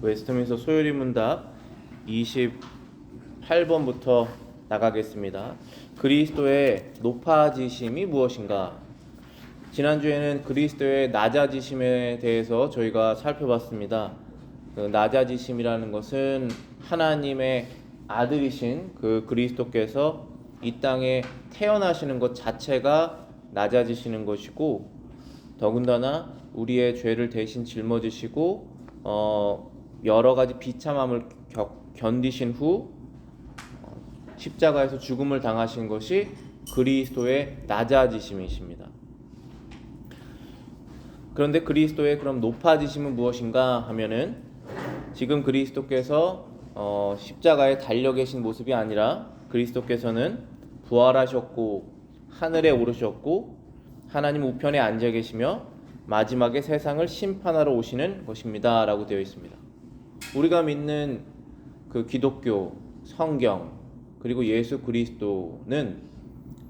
웨스트민스터 소요리 문답 28번부터 나가겠습니다. 그리스도의 높아지심이 무엇인가? 지난주에는 그리스도의 낮아지심에 대해서 저희가 살펴봤습니다. 그 낮아지심이라는 것은 하나님의 아들이신 그 그리스도께서 이 땅에 태어나시는 것 자체가 낮아지시는 것이고, 더군다나 우리의 죄를 대신 짊어지시고 여러 가지 비참함을 견디신 후 십자가에서 죽음을 당하신 것이 그리스도의 낮아지심이십니다. 그런데 그리스도의 그럼 높아지심은 무엇인가 하면은, 지금 그리스도께서 십자가에 달려 계신 모습이 아니라 그리스도께서는 부활하셨고 하늘에 오르셨고 하나님 우편에 앉아 계시며 마지막에 세상을 심판하러 오시는 것입니다 라고 되어 있습니다. 우리가 믿는 그 기독교, 성경, 그리고 예수 그리스도는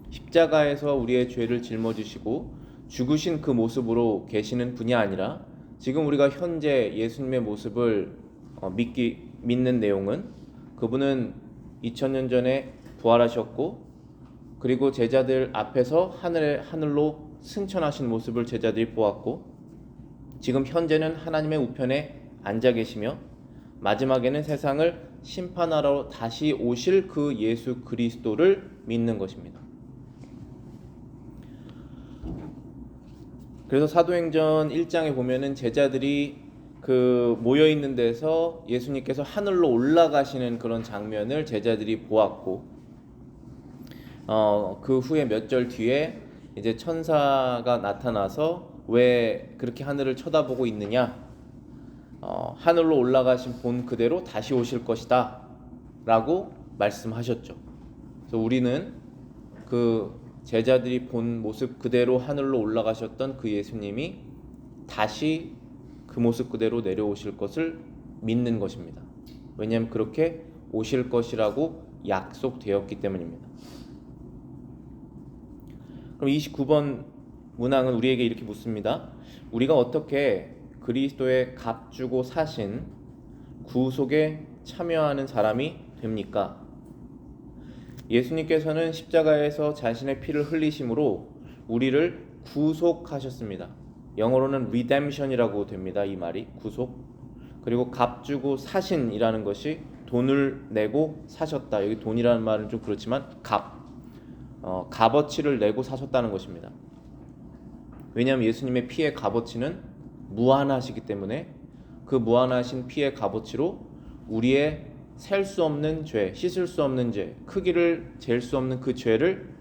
십자가에서 우리의 죄를 짊어지시고 죽으신 그 모습으로 계시는 분이 아니라, 지금 우리가 현재 예수님의 모습을 믿는 내용은, 그분은 2000년 전에 부활하셨고 그리고 제자들 앞에서 하늘로 승천하신 모습을 제자들이 보았고, 지금 현재는 하나님의 우편에 앉아 계시며 마지막에는 세상을 심판하러 다시 오실 그 예수 그리스도를 믿는 것입니다. 그래서 사도행전 1장에 보면은 제자들이 그 모여 있는 데서 예수님께서 하늘로 올라가시는 그런 장면을 제자들이 보았고, 그 후에 몇 절 뒤에 이제 천사가 나타나서 왜 그렇게 하늘을 쳐다보고 있느냐, 하늘로 올라가신 본 그대로 다시 오실 것이다 라고 말씀하셨죠. 그래서 우리는 그 제자들이 본 모습 그대로 하늘로 올라가셨던 그 예수님이 다시 그 모습 그대로 내려오실 것을 믿는 것입니다. 왜냐하면 그렇게 오실 것이라고 약속되었기 때문입니다. 그럼 29번 문항은 우리에게 이렇게 묻습니다. 우리가 어떻게 그리스도의 값주고 사신 구속에 참여하는 사람이 됩니까? 예수님께서는 십자가에서 자신의 피를 흘리심으로 우리를 구속하셨습니다. 영어로는 redemption이라고 됩니다. 이 말이 구속. 그리고 값주고 사신이라는 것이 돈을 내고 사셨다. 여기 돈이라는 말은 좀 그렇지만 값어치를 내고 사셨다는 것입니다. 왜냐하면 예수님의 피의 값어치는 무한하시기 때문에, 그 무한하신 피의 값어치로 우리의 셀 수 없는 죄, 씻을 수 없는 죄, 크기를 잴 수 없는 그 죄를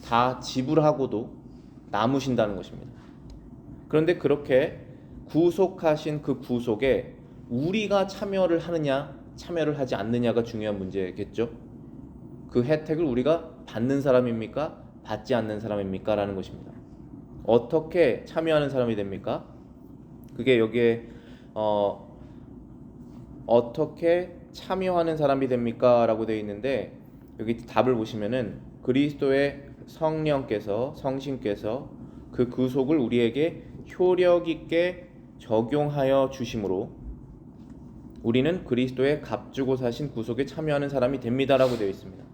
다 지불하고도 남으신다는 것입니다. 그런데 그렇게 구속하신 그 구속에 우리가 참여를 하느냐 참여를 하지 않느냐가 중요한 문제겠죠. 그 혜택을 우리가 받는 사람입니까? 받지 않는 사람입니까? 라는 것입니다. 어떻게 참여하는 사람이 됩니까? 그게 여기에 어떻게 참여하는 사람이 됩니까? 라고 되어 있는데, 여기 답을 보시면은 그리스도의 성신께서 그 구속을 우리에게 효력 있게 적용하여 주심으로 우리는 그리스도의 값주고 사신 구속에 참여하는 사람이 됩니다 라고 되어 있습니다.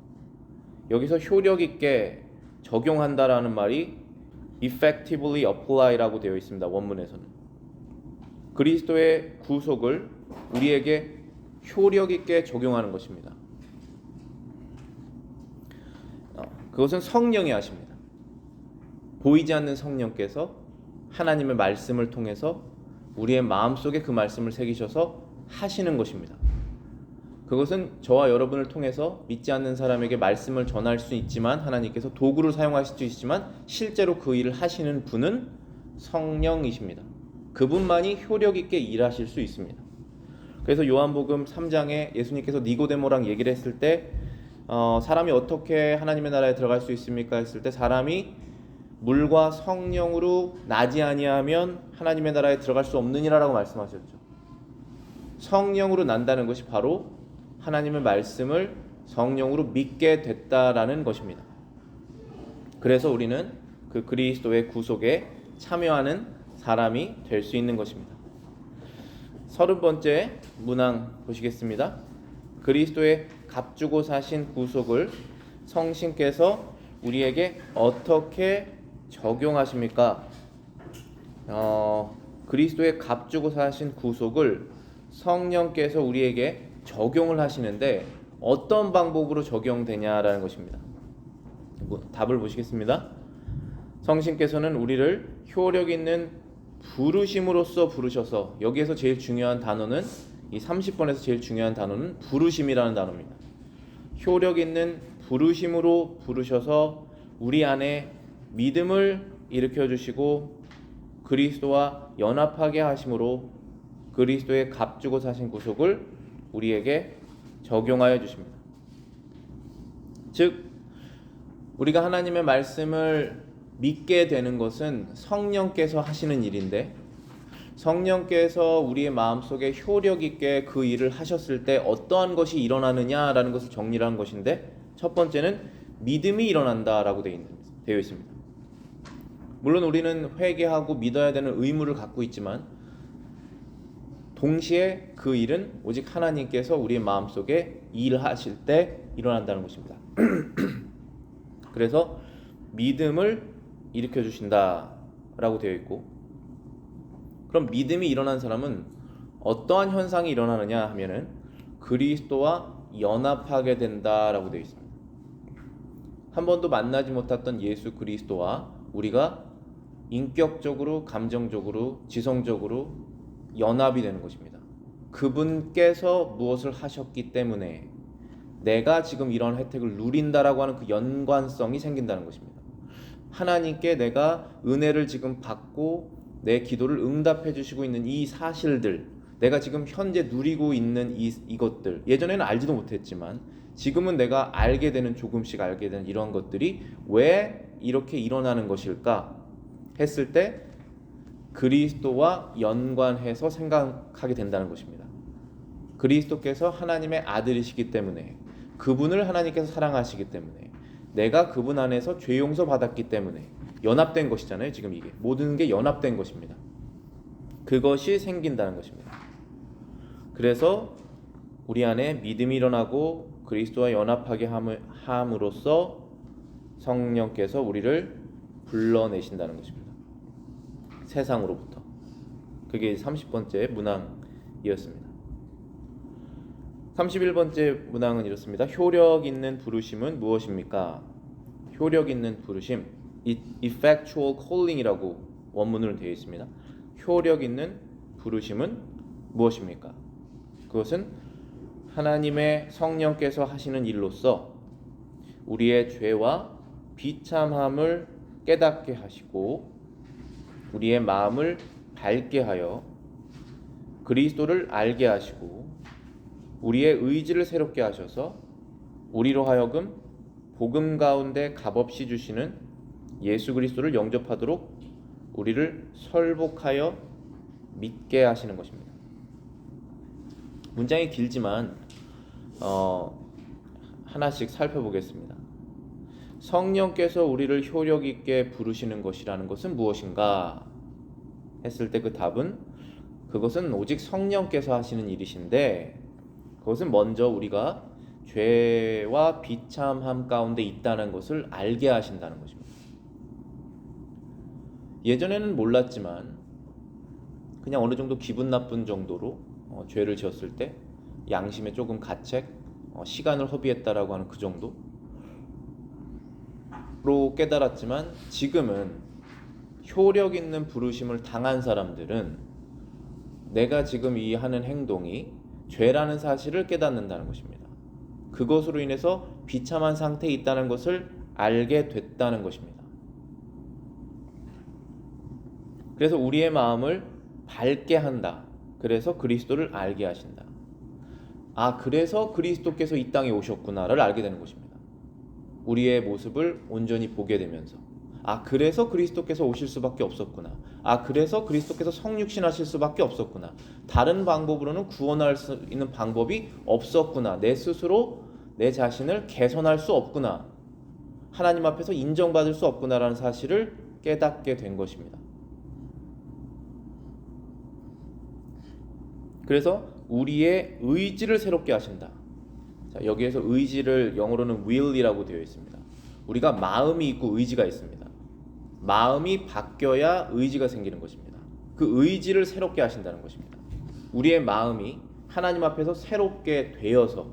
여기서 효력 있게 적용한다라는 말이 effectively apply라고 되어 있습니다. 원문에서는 그리스도의 구속을 우리에게 효력 있게 적용하는 것입니다. 그것은 성령이 하십니다. 보이지 않는 성령께서 하나님의 말씀을 통해서 우리의 마음속에 그 말씀을 새기셔서 하시는 것입니다. 그것은 저와 여러분을 통해서 믿지 않는 사람에게 말씀을 전할 수 있지만, 하나님께서 도구를 사용하실 수 있지만 실제로 그 일을 하시는 분은 성령이십니다. 그분만이 효력 있게 일하실 수 있습니다. 그래서 요한복음 3장에 예수님께서 니고데모랑 얘기를 했을 때 사람이 어떻게 하나님의 나라에 들어갈 수 있습니까? 했을 때, 사람이 물과 성령으로 나지 아니하면 하나님의 나라에 들어갈 수 없느니라라고 말씀하셨죠. 성령으로 난다는 것이 바로 하나님의 말씀을 성령으로 믿게 됐다라는 것입니다. 그래서 우리는 그 그리스도의 구속에 참여하는 사람이 될 수 있는 것입니다. 30번째 문항 보시겠습니다. 그리스도의 값주고 사신 구속을 성신께서 우리에게 어떻게 적용하십니까? 그리스도의 값주고 사신 구속을 성령께서 우리에게 적용을 하시는데 어떤 방법으로 적용되냐라는 것입니다. 답을 보시겠습니다. 성신께서는 우리를 효력 있는 부르심으로써 부르셔서, 여기에서 제일 중요한 단어는, 이 30번에서 제일 중요한 단어는 부르심이라는 단어입니다. 효력 있는 부르심으로 부르셔서 우리 안에 믿음을 일으켜 주시고 그리스도와 연합하게 하심으로 그리스도의 값주고 사신 구속을 우리에게 적용하여 주십니다. 즉 우리가 하나님의 말씀을 믿게 되는 것은 성령께서 하시는 일인데, 성령께서 우리의 마음속에 효력 있게 그 일을 하셨을 때 어떠한 것이 일어나느냐라는 것을 정리를 한 것인데, 첫 번째는 믿음이 일어난다라고 되어 있습니다. 물론 우리는 회개하고 믿어야 되는 의무를 갖고 있지만 동시에 그 일은 오직 하나님께서 우리의 마음속에 일하실 때 일어난다는 것입니다. 그래서 믿음을 일으켜 주신다라고 되어 있고, 그럼 믿음이 일어난 사람은 어떠한 현상이 일어나느냐 하면은 그리스도와 연합하게 된다라고 되어 있습니다. 한 번도 만나지 못했던 예수 그리스도와 우리가 인격적으로, 감정적으로, 지성적으로 연합이 되는 것입니다. 그분께서 무엇을 하셨기 때문에 내가 지금 이런 혜택을 누린다라고 하는 그 연관성이 생긴다는 것입니다. 하나님께 내가 은혜를 지금 받고 내 기도를 응답해 주시고 있는 이 사실들, 내가 지금 현재 누리고 있는 이것들, 예전에는 알지도 못했지만 지금은 내가 알게 되는, 조금씩 알게 되는 이런 것들이 왜 이렇게 일어나는 것일까 했을 때 그리스도와 연관해서 생각하게 된다는 것입니다. 그리스도께서 하나님의 아들이시기 때문에, 그분을 하나님께서 사랑하시기 때문에, 내가 그분 안에서 죄 용서 받았기 때문에 연합된 것이잖아요. 지금 이게 모든 게 연합된 것입니다. 그것이 생긴다는 것입니다. 그래서 우리 안에 믿음이 일어나고 그리스도와 연합하게 함으로써 성령께서 우리를 불러내신다는 것입니다. 세상으로부터. 그게 30번째 문항이었습니다. 31번째 문항은 이렇습니다. 효력 있는 부르심은 무엇입니까? 효력 있는 부르심, effectual calling이라고 원문으로 되어 있습니다. 효력 있는 부르심은 무엇입니까? 그것은 하나님의 성령께서 하시는 일로서 우리의 죄와 비참함을 깨닫게 하시고 우리의 마음을 밝게 하여 그리스도를 알게 하시고 우리의 의지를 새롭게 하셔서 우리로 하여금 복음 가운데 값없이 주시는 예수 그리스도를 영접하도록 우리를 설복하여 믿게 하시는 것입니다. 문장이 길지만 하나씩 살펴보겠습니다. 성령께서 우리를 효력 있게 부르시는 것이라는 것은 무엇인가 했을 때 그 답은, 그것은 오직 성령께서 하시는 일이신데, 그것은 먼저 우리가 죄와 비참함 가운데 있다는 것을 알게 하신다는 것입니다. 예전에는 몰랐지만 그냥 어느 정도 기분 나쁜 정도로 죄를 지었을 때 양심에 조금 가책, 시간을 허비했다라고 하는 그 정도로 깨달았지만, 지금은 효력 있는 부르심을 당한 사람들은 내가 지금 이 하는 행동이 죄라는 사실을 깨닫는다는 것입니다. 그것으로 인해서 비참한 상태에 있다는 것을 알게 됐다는 것입니다. 그래서 우리의 마음을 밝게 한다. 그래서 그리스도를 알게 하신다. 그래서 그리스도께서 이 땅에 오셨구나를 알게 되는 것입니다. 우리의 모습을 온전히 보게 되면서, 그래서 그리스도께서 오실 수밖에 없었구나. 그래서 그리스도께서 성육신하실 수밖에 없었구나. 다른 방법으로는 구원할 수 있는 방법이 없었구나. 내 스스로 내 자신을 개선할 수 없구나. 하나님 앞에서 인정받을 수 없구나라는 사실을 깨닫게 된 것입니다. 그래서 우리의 의지를 새롭게 하신다. 자, 여기에서 의지를 영어로는 will이라고 되어 있습니다. 우리가 마음이 있고 의지가 있습니다. 마음이 바뀌어야 의지가 생기는 것입니다. 그 의지를 새롭게 하신다는 것입니다. 우리의 마음이 하나님 앞에서 새롭게 되어서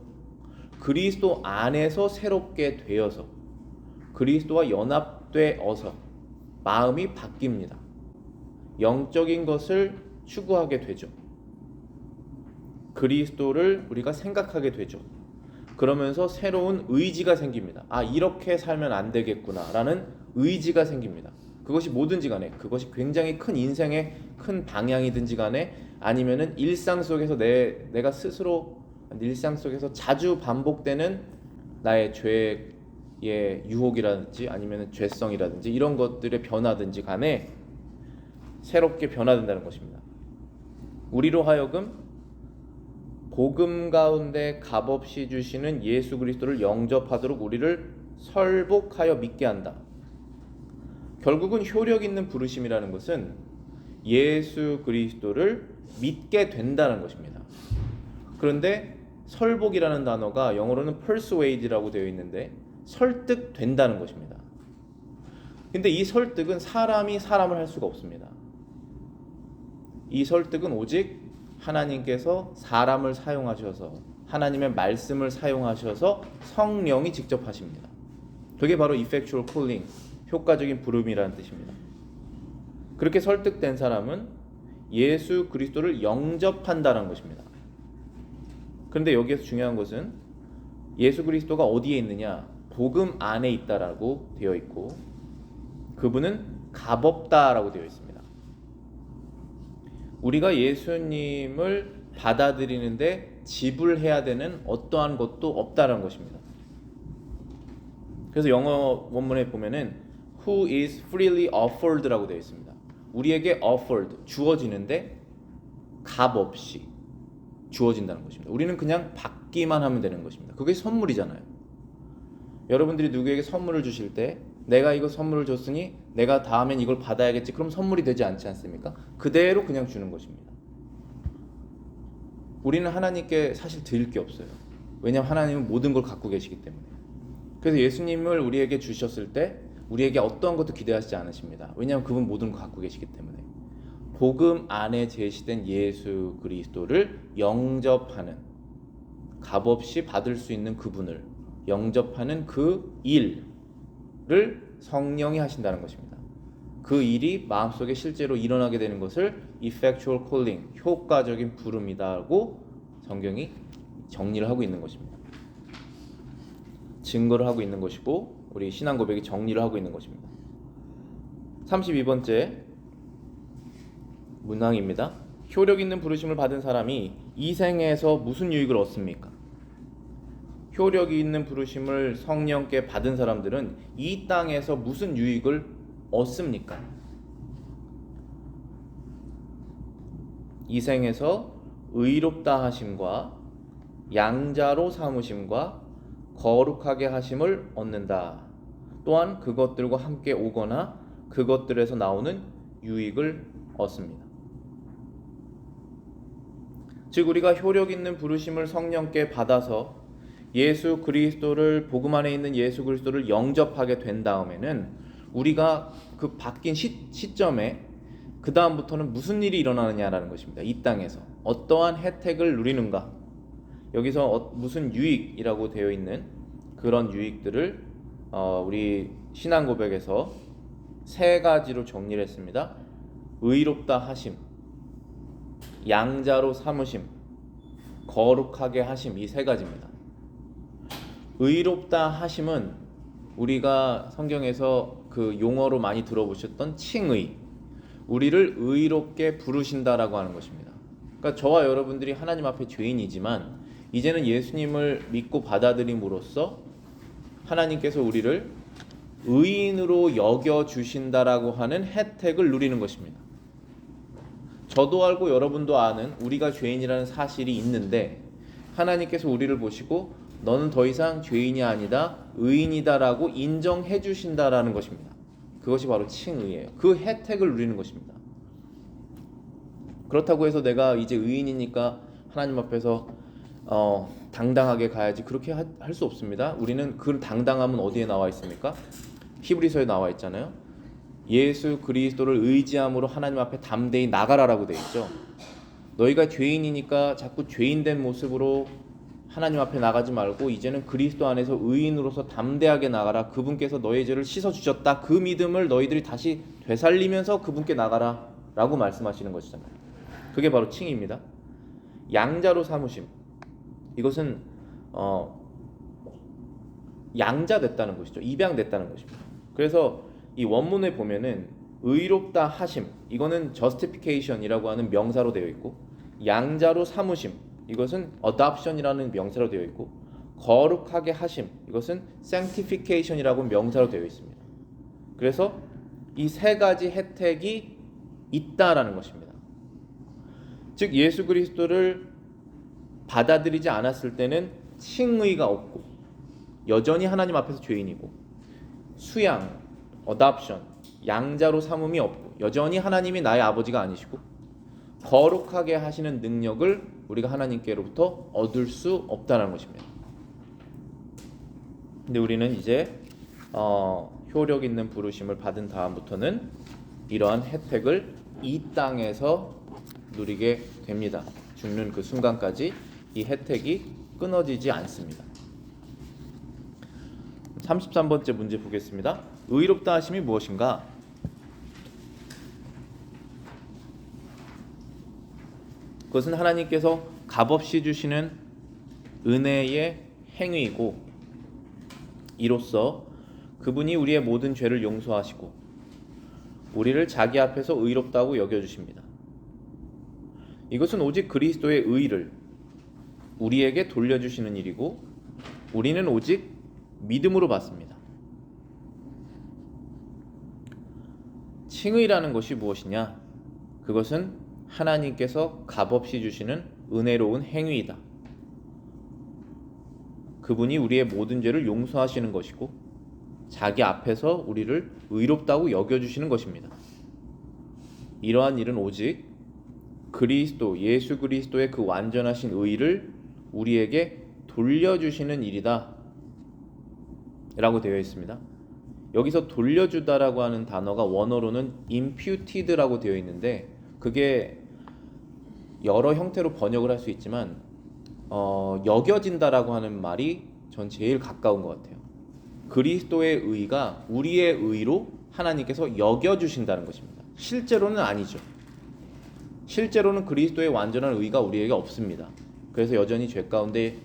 그리스도 안에서 새롭게 되어서 그리스도와 연합되어서 마음이 바뀝니다. 영적인 것을 추구하게 되죠. 그리스도를 우리가 생각하게 되죠. 그러면서 새로운 의지가 생깁니다. 아, 이렇게 살면 안 되겠구나 라는 의지가 생깁니다. 그것이 뭐든지 간에, 그것이 굉장히 큰 인생의 큰 방향이든지 간에, 아니면은 일상 속에서 내가 스스로 일상 속에서 자주 반복되는 나의 죄의 유혹이라든지 아니면은 죄성이라든지 이런 것들의 변화든지 간에 새롭게 변화된다는 것입니다. 우리로 하여금 복음 가운데 값없이 주시는 예수 그리스도를 영접하도록 우리를 설복하여 믿게 한다. 결국은 효력 있는 부르심이라는 것은 예수 그리스도를 믿게 된다는 것입니다. 그런데 설복이라는 단어가 영어로는 persuade라고 되어 있는데 설득된다는 것입니다. 근데 이 설득은 사람이 사람을 할 수가 없습니다. 이 설득은 오직 하나님께서 사람을 사용하셔서 하나님의 말씀을 사용하셔서 성령이 직접 하십니다. 그게 바로 effectual calling, 효과적인 부름이라는 뜻입니다. 그렇게 설득된 사람은 예수 그리스도를 영접한다는 것입니다. 그런데 여기에서 중요한 것은 예수 그리스도가 어디에 있느냐? 복음 안에 있다라고 되어 있고 그분은 값없다라고 되어 있습니다. 우리가 예수님을 받아들이는데 지불해야 되는 어떠한 것도 없다는 것입니다. 그래서 영어 원문에 보면은 who is freely offered라고 되어 있습니다. 우리에게 offered, 주어지는데 값 없이 주어진다는 것입니다. 우리는 그냥 받기만 하면 되는 것입니다. 그게 선물이잖아요. 여러분들이 누구에게 선물을 주실 때 내가 이거 선물을 줬으니 내가 다음엔 이걸 받아야겠지, 그럼 선물이 되지 않지 않습니까? 그대로 그냥 주는 것입니다. 우리는 하나님께 사실 드릴 게 없어요. 왜냐하면 하나님은 모든 걸 갖고 계시기 때문에. 그래서 예수님을 우리에게 주셨을 때 우리에게 어떠한 것도 기대하시지 않으십니다. 왜냐하면 그분 모든 걸 갖고 계시기 때문에. 복음 안에 제시된 예수 그리스도를 영접하는, 값없이 받을 수 있는 그분을 영접하는 그 일을 성령이 하신다는 것입니다. 그 일이 마음속에 실제로 일어나게 되는 것을 effectual calling, 효과적인 부름이다고 성경이 정리를 하고 있는 것입니다. 증거를 하고 있는 것이고 우리 신앙 고백이 정리를 하고 있는 것입니다. 32번째 문항입니다. 효력 있는 부르심을 받은 사람이 이 생에서 무슨 유익을 얻습니까? 효력이 있는 부르심을 성령께 받은 사람들은 이 땅에서 무슨 유익을 얻습니까? 이 생에서 의롭다 하심과 양자로 삼으심과 거룩하게 하심을 얻는다. 또한 그것들과 함께 오거나 그것들에서 나오는 유익을 얻습니다. 즉 우리가 효력 있는 부르심을 성령께 받아서 예수 그리스도를, 복음 안에 있는 예수 그리스도를 영접하게 된 다음에는 우리가 그 바뀐 시점에 그 다음부터는 무슨 일이 일어나느냐라는 것입니다. 이 땅에서 어떠한 혜택을 누리는가, 여기서 무슨 유익이라고 되어 있는 그런 유익들을 우리 신앙 고백에서 세 가지로 정리를 했습니다. 의롭다 하심, 양자로 삼으심, 거룩하게 하심, 이 세 가지입니다. 의롭다 하심은 우리가 성경에서 그 용어로 많이 들어보셨던 칭의, 우리를 의롭게 부르신다라고 하는 것입니다. 그러니까 저와 여러분들이 하나님 앞에 죄인이지만 이제는 예수님을 믿고 받아들임으로써 하나님께서 우리를 의인으로 여겨주신다라고 하는 혜택을 누리는 것입니다. 저도 알고 여러분도 아는 우리가 죄인이라는 사실이 있는데 하나님께서 우리를 보시고 너는 더 이상 죄인이 아니다, 의인이다라고 인정해 주신다라는 것입니다. 그것이 바로 칭의예요. 그 혜택을 누리는 것입니다. 그렇다고 해서 내가 이제 의인이니까 하나님 앞에서 당당하게 가야지, 그렇게 할 수 없습니다. 우리는 그 당당함은 어디에 나와 있습니까? 히브리서에 나와 있잖아요. 예수 그리스도를 의지함으로 하나님 앞에 담대히 나가라라고 되어 있죠. 너희가 죄인이니까 자꾸 죄인된 모습으로 하나님 앞에 나가지 말고 이제는 그리스도 안에서 의인으로서 담대하게 나가라. 그분께서 너희 죄를 씻어주셨다. 그 믿음을 너희들이 다시 되살리면서 그분께 나가라 라고 말씀하시는 것이잖아요. 그게 바로 칭의입니다. 양자로 삼으심, 이것은 양자됐다는 것이죠. 입양됐다는 것입니다. 그래서 이 원문에 보면은 의롭다 하심, 이거는 justification이라고 하는 명사로 되어 있고, 양자로 삼으심, 이것은 adoption이라는 명사로 되어 있고, 거룩하게 하심, 이것은 sanctification이라고 명사로 되어 있습니다. 그래서 이 세 가지 혜택이 있다라는 것입니다. 즉 예수 그리스도를 받아들이지 않았을 때는 칭의가 없고 여전히 하나님 앞에서 죄인이고, 수양, adoption, 양자로 삼음이 없고 여전히 하나님이 나의 아버지가 아니시고, 거룩하게 하시는 능력을 우리가 하나님께로부터 얻을 수 없다는 것입니다. 근데 우리는 이제 효력 있는 부르심을 받은 다음부터는 이러한 혜택을 이 땅에서 누리게 됩니다. 죽는 그 순간까지 이 혜택이 끊어지지 않습니다. 33번째 문제 보겠습니다. 의롭다 하심이 무엇인가? 그것은 하나님께서 값없이 주시는 은혜의 행위이고, 이로써 그분이 우리의 모든 죄를 용서하시고 우리를 자기 앞에서 의롭다고 여겨주십니다. 이것은 오직 그리스도의 의를 우리에게 돌려주시는 일이고, 우리는 오직 믿음으로 받습니다. 칭의라는 것이 무엇이냐? 그것은 하나님께서 값없이 주시는 은혜로운 행위이다. 그분이 우리의 모든 죄를 용서하시는 것이고 자기 앞에서 우리를 의롭다고 여겨주시는 것입니다. 이러한 일은 오직 그리스도, 예수 그리스도의 그 완전하신 의를 우리에게 돌려주시는 일이다 라고 되어 있습니다. 여기서 돌려주다라고 하는 단어가 원어로는 imputed라고 되어 있는데, 그게 여러 형태로 번역을 할 수 있지만 여겨진다라고 하는 말이 전 제일 가까운 것 같아요. 그리스도의 의가 우리의 의로 하나님께서 여겨주신다는 것입니다. 실제로는 아니죠. 실제로는 그리스도의 완전한 의가 우리에게 없습니다. 그래서 여전히 죄 가운데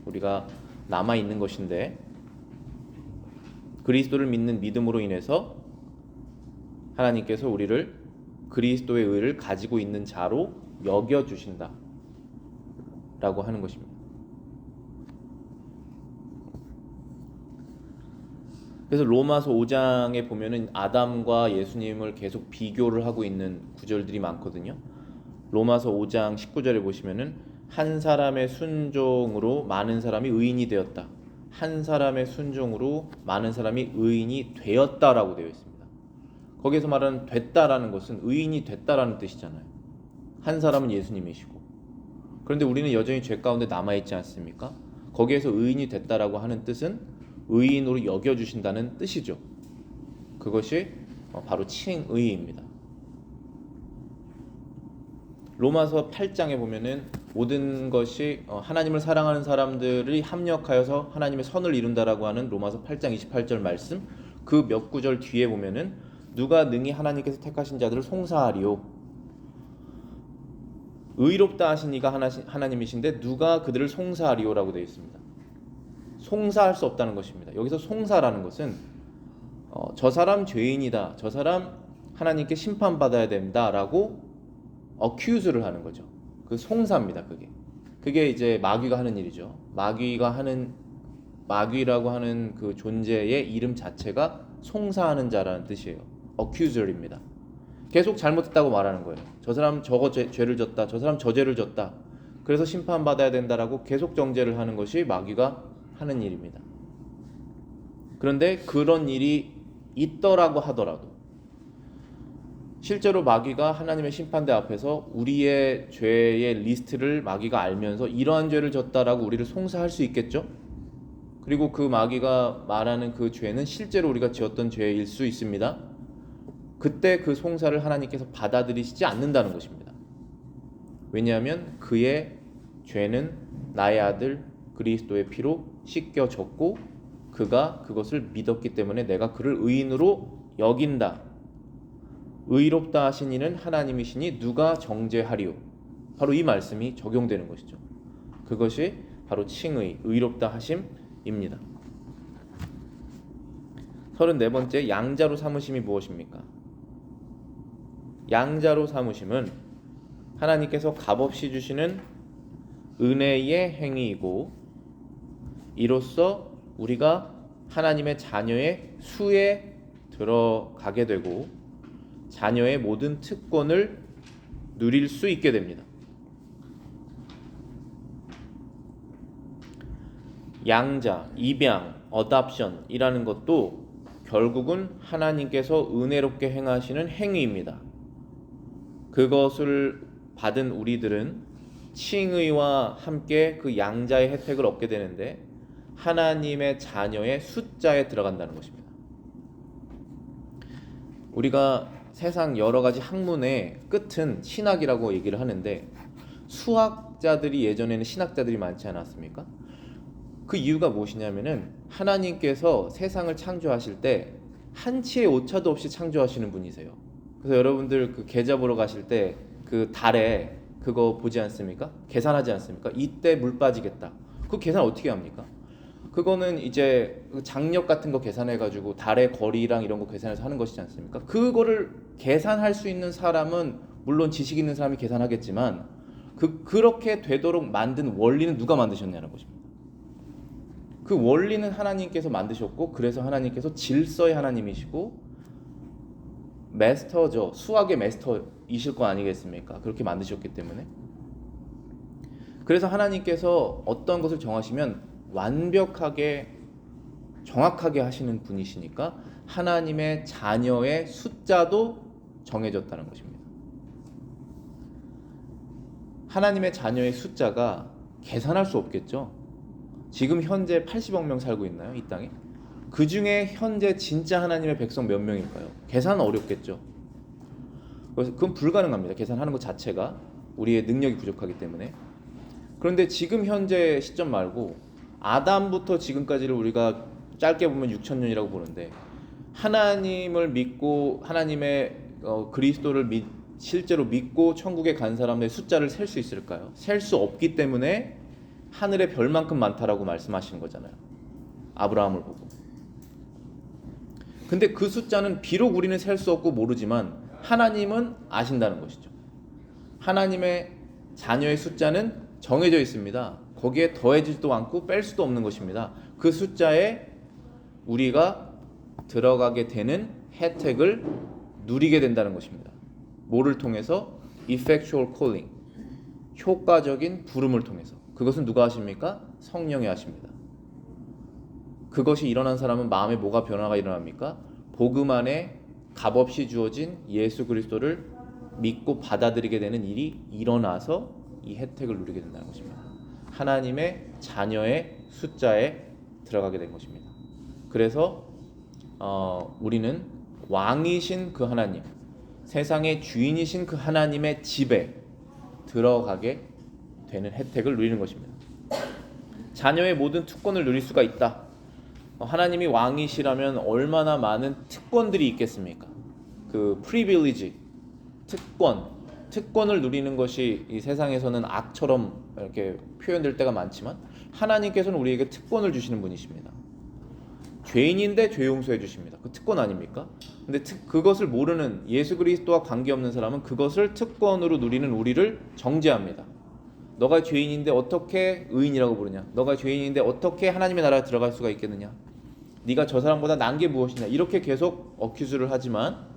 우리가 남아있는 것인데, 그리스도를 믿는 믿음으로 인해서 하나님께서 우리를 그리스도의 의를 가지고 있는 자로 여겨주신다 라고 하는 것입니다. 그래서 로마서 5장에 보면은 아담과 예수님을 계속 비교를 하고 있는 구절들이 많거든요. 로마서 5장 19절에 보시면은 한 사람의 순종으로 많은 사람이 의인이 되었다. 한 사람의 순종으로 많은 사람이 의인이 되었다라고 되어 있습니다. 거기에서 말하는 됐다라는 것은 의인이 됐다라는 뜻이잖아요. 한 사람은 예수님이시고, 그런데 우리는 여전히 죄 가운데 남아있지 않습니까? 거기에서 의인이 됐다라고 하는 뜻은 의인으로 여겨주신다는 뜻이죠. 그것이 바로 칭의입니다. 로마서 8장에 보면은 모든 것이 하나님을 사랑하는 사람들이 합력하여서 하나님의 선을 이룬다라고 하는 로마서 8장 28절 말씀, 그 몇 구절 뒤에 보면은 누가 능히 하나님께서 택하신 자들을 송사하리요, 의롭다 하신 이가 하나님이신데 누가 그들을 송사하리요라고 되어 있습니다. 송사할 수 없다는 것입니다. 여기서 송사라는 것은 저 사람 죄인이다, 저 사람 하나님께 심판받아야 된다라고 accuse를 하는 거죠. 그 송사입니다. 그게 이제 마귀가 하는 일이죠. 마귀라고 하는 그 존재의 이름 자체가 송사하는 자라는 뜻이에요. accuser입니다. 계속 잘못했다고 말하는 거예요. 저 사람 저거 죄를 졌다, 저 사람 저 죄를 졌다, 그래서 심판받아야 된다라고 계속 정죄를 하는 것이 마귀가 하는 일입니다. 그런데 그런 일이 있더라고 하더라도 실제로 마귀가 하나님의 심판대 앞에서 우리의 죄의 리스트를 마귀가 알면서 이러한 죄를 졌다라고 우리를 송사할 수 있겠죠? 그리고 그 마귀가 말하는 그 죄는 실제로 우리가 지었던 죄일 수 있습니다. 그때 그 송사를 하나님께서 받아들이시지 않는다는 것입니다. 왜냐하면 그의 죄는 나의 아들 그리스도의 피로 씻겨졌고 그가 그것을 믿었기 때문에 내가 그를 의인으로 여긴다. 의롭다 하신 이는 하나님이시니 누가 정죄하리요. 바로 이 말씀이 적용되는 것이죠. 그것이 바로 칭의, 의롭다 하심입니다. 34번째, 양자로 삼으심이 무엇입니까? 양자로 삼으심은 하나님께서 값없이 주시는 은혜의 행위이고 이로써 우리가 하나님의 자녀의 수에 들어가게 되고 자녀의 모든 특권을 누릴 수 있게 됩니다. 양자, 입양, 어답션이라는 것도 결국은 하나님께서 은혜롭게 행하시는 행위입니다. 그것을 받은 우리들은 칭의와 함께 그 양자의 혜택을 얻게 되는데 하나님의 자녀의 숫자에 들어간다는 것입니다. 우리가 세상 여러 가지 학문의 끝은 신학이라고 얘기를 하는데 수학자들이 예전에는 신학자들이 많지 않았습니까? 그 이유가 무엇이냐면은 하나님께서 세상을 창조하실 때 한치의 오차도 없이 창조하시는 분이세요. 그래서 여러분들 그 계좌 보러 가실 때 그 달에 그거 보지 않습니까? 계산하지 않습니까? 이때 물 빠지겠다. 그 계산 어떻게 합니까? 그거는 이제 장력 같은 거 계산해가지고 달의 거리랑 이런 거 계산해서 하는 것이지 않습니까? 그거를 계산할 수 있는 사람은 물론 지식 있는 사람이 계산하겠지만 그렇게 되도록 만든 원리는 누가 만드셨냐는 것입니다. 그 원리는 하나님께서 만드셨고 그래서 하나님께서 질서의 하나님이시고 마스터죠. 수학의 마스터이실 거 아니겠습니까? 그렇게 만드셨기 때문에. 그래서 하나님께서 어떤 것을 정하시면 완벽하게 정확하게 하시는 분이시니까 하나님의 자녀의 숫자도 정해졌다는 것입니다. 하나님의 자녀의 숫자가 계산할 수 없겠죠. 지금 현재 80억 명 살고 있나요? 이 땅에? 그 중에 현재 진짜 하나님의 백성 몇 명일까요? 계산은 어렵겠죠. 그래서 그건 불가능합니다. 계산하는 것 자체가 우리의 능력이 부족하기 때문에. 그런데 지금 현재 시점 말고 아담부터 지금까지를 우리가 짧게 보면 6,000년이라고 보는데 하나님을 믿고 하나님의 그리스도를 실제로 믿고 천국에 간 사람의 숫자를 셀 수 있을까요? 셀 수 없기 때문에 하늘의 별만큼 많다라고 말씀하시는 거잖아요. 아브라함을 보고. 근데 그 숫자는 비록 우리는 셀 수 없고 모르지만 하나님은 아신다는 것이죠. 하나님의 자녀의 숫자는 정해져 있습니다. 거기에 더해지지도 않고 뺄 수도 없는 것입니다. 그 숫자에 우리가 들어가게 되는 혜택을 누리게 된다는 것입니다. 뭐를 통해서? effectual calling, 효과적인 부름을 통해서. 그것은 누가 하십니까? 성령이 하십니다. 그것이 일어난 사람은 마음에 뭐가 변화가 일어납니까? 복음 안에 값없이 주어진 예수 그리스도를 믿고 받아들이게 되는 일이 일어나서 이 혜택을 누리게 된다는 것입니다. 하나님의 자녀의 숫자에 들어가게 된 것입니다. 그래서 우리는 왕이신 그 하나님, 세상의 주인이신 그 하나님의 집에 들어가게 되는 혜택을 누리는 것입니다. 자녀의 모든 특권을 누릴 수가 있다. 하나님이 왕이시라면 얼마나 많은 특권들이 있겠습니까? 그 privilege, 특권을 누리는 것이 이 세상에서는 악처럼 이렇게 표현될 때가 많지만 하나님께서는 우리에게 특권을 주시는 분이십니다. 죄인인데 죄 용서해 주십니다. 그 특권 아닙니까? 근데 그것을 모르는 예수 그리스도와 관계없는 사람은 그것을 특권으로 누리는 우리를 정죄합니다. 너가 죄인인데 어떻게 의인이라고 부르냐? 너가 죄인인데 어떻게 하나님의 나라에 들어갈 수가 있겠느냐? 네가 저 사람보다 난 게 무엇이냐? 이렇게 계속 어큐즈를 하지만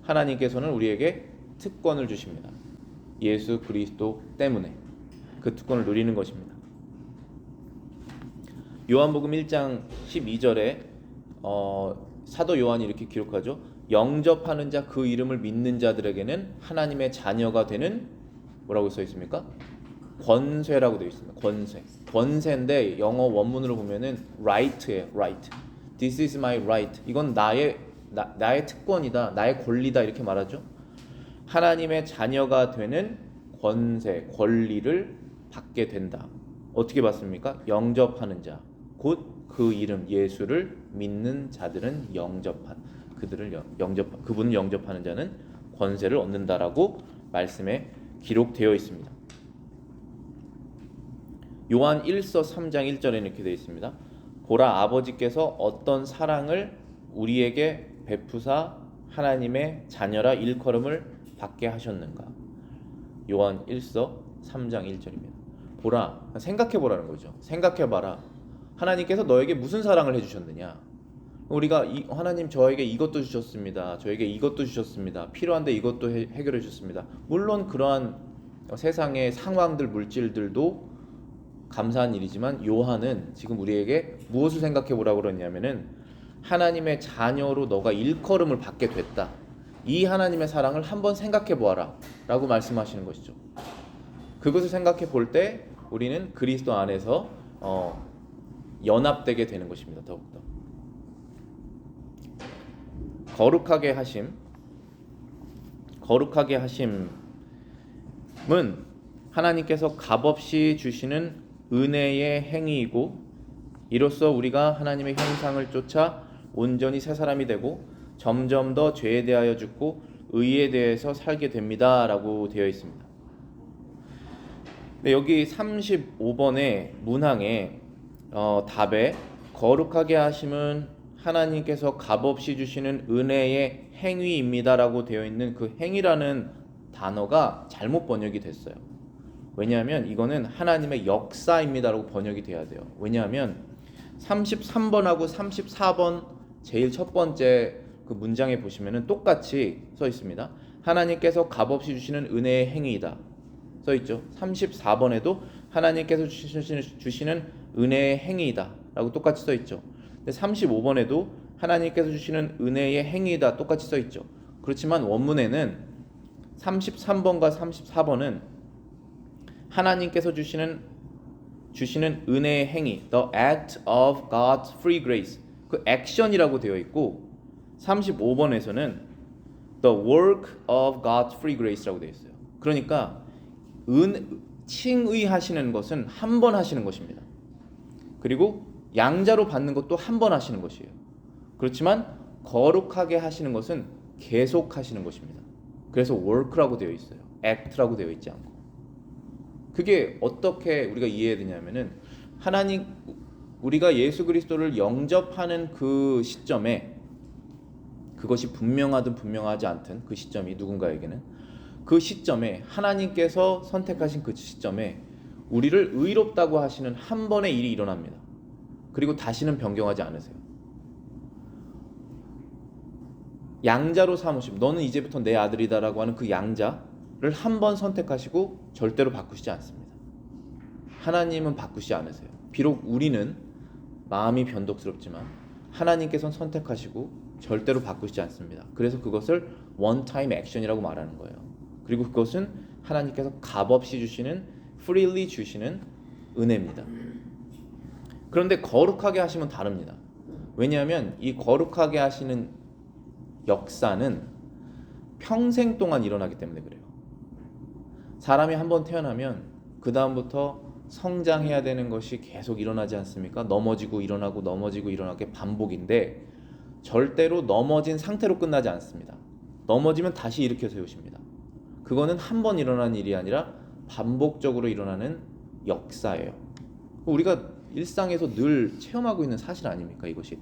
하나님께서는 우리에게 특권을 주십니다. 예수 그리스도 때문에 그 특권을 누리는 것입니다. 요한복음 1장 12절에 사도 요한이 이렇게 기록하죠. 영접하는 자 그 이름을 믿는 자들에게는 하나님의 자녀가 되는 뭐라고 써 있습니까? 권세라고 되어 있습니다. 권세. 권세인데 영어 원문으로 보면은 right예요. right. This is my right. 이건 나의 특권이다. 나의 권리다 이렇게 말하죠. 하나님의 자녀가 되는 권세, 권리를 받게 된다. 어떻게 받습니까? 영접하는 자. 곧 그 이름 예수를 믿는 자들은 그분을 영접하는 자는 권세를 얻는다라고 말씀에 기록되어 있습니다. 요한 1서 3장 1절에 이렇게 되어 있습니다. 보라 아버지께서 어떤 사랑을 우리에게 베푸사 하나님의 자녀라 일컬음을 받게 하셨는가. 요한 1서 3장 1절입니다. 보라, 생각해 보라는 거죠. 생각해 봐라. 하나님께서 너에게 무슨 사랑을 해주셨느냐. 우리가 하나님 저에게 이것도 주셨습니다. 저에게 이것도 주셨습니다. 필요한데 이것도 해결해 주셨습니다. 물론 그러한 세상의 상황들, 물질들도 감사한 일이지만 요한은 지금 우리에게 무엇을 생각해 보라고 그러냐면은 하나님의 자녀로 너가 일컬음을 받게 됐다. 이 하나님의 사랑을 한번 생각해 보아라 라고 말씀하시는 것이죠. 그것을 생각해 볼 때 우리는 그리스도 안에서 연합되게 되는 것입니다. 더욱더 거룩하게 하심은 하나님께서 값없이 주시는 은혜의 행위이고 이로써 우리가 하나님의 형상을 쫓아 온전히 새 사람이 되고 점점 더 죄에 대하여 죽고 의에 대해서 살게 됩니다 라고 되어 있습니다. 네, 여기 35번의 문항에 답에 거룩하게 하심은 하나님께서 값없이 주시는 은혜의 행위입니다 라고 되어 있는 그 행위라는 단어가 잘못 번역이 됐어요. 왜냐하면 이거는 하나님의 역사입니다 라고 번역이 돼야 돼요. 왜냐하면 33번하고 34번 제일 첫 번째 그 문장에 보시면은 똑같이 써 있습니다. 하나님께서 값없이 주시는 은혜의 행위이다 써 있죠. 34번에도 하나님께서 주시는 은혜의 행위이다 라고 똑같이 써 있죠. 근데 35번에도 하나님께서 주시는 은혜의 행위이다 똑같이 써 있죠. 그렇지만 원문에는 33번과 34번은 하나님께서 주시는 은혜의 행위, the act of God's free grace, 그 액션이라고 되어 있고 35번에서는 the work of God's free grace라고 되어 있어요. 그러니까 칭의하시는 것은 한 번 하시는 것입니다. 그리고 양자로 받는 것도 한 번 하시는 것이에요. 그렇지만 거룩하게 하시는 것은 계속 하시는 것입니다. 그래서 work라고 되어 있어요. act라고 되어 있지 않고. 그게 어떻게 우리가 이해해야 되냐면은 우리가 예수 그리스도를 영접하는 그 시점에 그것이 분명하든 분명하지 않든 그 시점이 누군가에게는 그 시점에 하나님께서 선택하신 그 시점에 우리를 의롭다고 하시는 한 번의 일이 일어납니다. 그리고 다시는 변경하지 않으세요. 양자로 삼으심, 너는 이제부터 내 아들이다라고 하는 그 양자를 한 번 선택하시고 절대로 바꾸시지 않습니다. 하나님은 바꾸시지 않으세요. 비록 우리는 마음이 변덕스럽지만 하나님께서는 선택하시고 절대로 바꾸시지 않습니다. 그래서 그것을 원타임 액션이라고 말하는 거예요. 그리고 그것은 하나님께서 값없이 주시는, freely 주시는 은혜입니다. 그런데 거룩하게 하시면 다릅니다. 왜냐하면 이 거룩하게 하시는 역사는 평생 동안 일어나기 때문에 그래요. 사람이 한번 태어나면 그 다음부터 성장해야 되는 것이 계속 일어나지 않습니까? 넘어지고 일어나고 넘어지고 일어나게 반복인데 절대로 넘어진 상태로 끝나지 않습니다. 넘어지면 다시 일으켜 세우십니다. 그거는 한 번 일어나는 일이 아니라 반복적으로 일어나는 역사예요. 우리가 일상에서 늘 체험하고 있는 사실 아닙니까 이것이.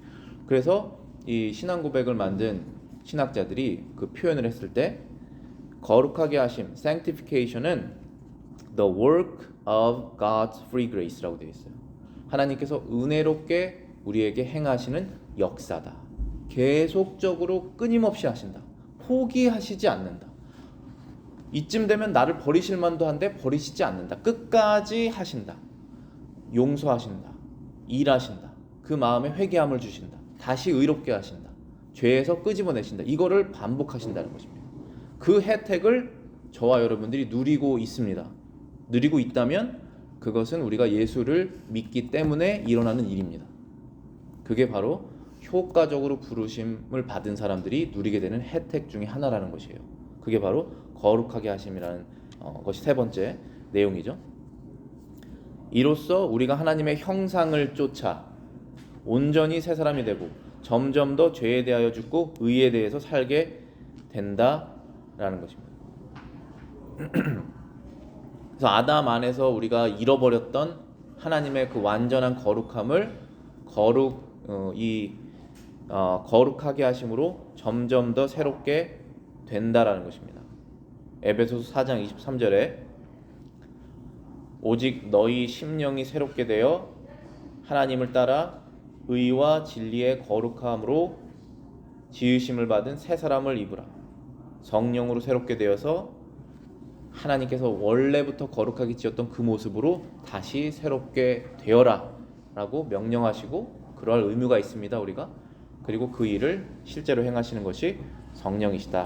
그래서 이 신앙 고백을 만든 신학자들이 그 표현을 했을 때 거룩하게 하심, sanctification은 the work of God's free grace라고 되어 있어요. 하나님께서 은혜롭게 우리에게 행하시는 역사다. 계속적으로 끊임없이 하신다. 포기하시지 않는다. 이쯤 되면 나를 버리실 만도 한데 버리시지 않는다. 끝까지 하신다. 용서하신다. 일하신다. 그 마음에 회개함을 주신다. 다시 의롭게 하신다. 죄에서 끄집어내신다. 이거를 반복하신다는 것입니다. 그 혜택을 저와 여러분들이 누리고 있습니다. 누리고 있다면 그것은 우리가 예수를 믿기 때문에 일어나는 일입니다. 그게 바로 효과적으로 부르심을 받은 사람들이 누리게 되는 혜택 중에 하나라는 것이에요. 그게 바로 거룩하게 하심이라는 것이 세 번째 내용이죠. 이로써 우리가 하나님의 형상을 쫓아 온전히 새 사람이 되고 점점 더 죄에 대하여 죽고 의에 대해서 살게 된다라는 것입니다. 그래서 아담 안에서 우리가 잃어버렸던 하나님의 그 완전한 거룩함을 거룩하게 하심으로 점점 더 새롭게 된다라는 것입니다. 에베소서 4장 23절에 오직 너희 심령이 새롭게 되어 하나님을 따라 의와 진리의 거룩함으로 지으심을 받은 새 사람을 입으라. 성령으로 새롭게 되어서 하나님께서 원래부터 거룩하게 지었던 그 모습으로 다시 새롭게 되어라 라고 명령하시고 그러할 의무가 있습니다. 우리가. 그리고 그 일을 실제로 행하시는 것이 성령이시다.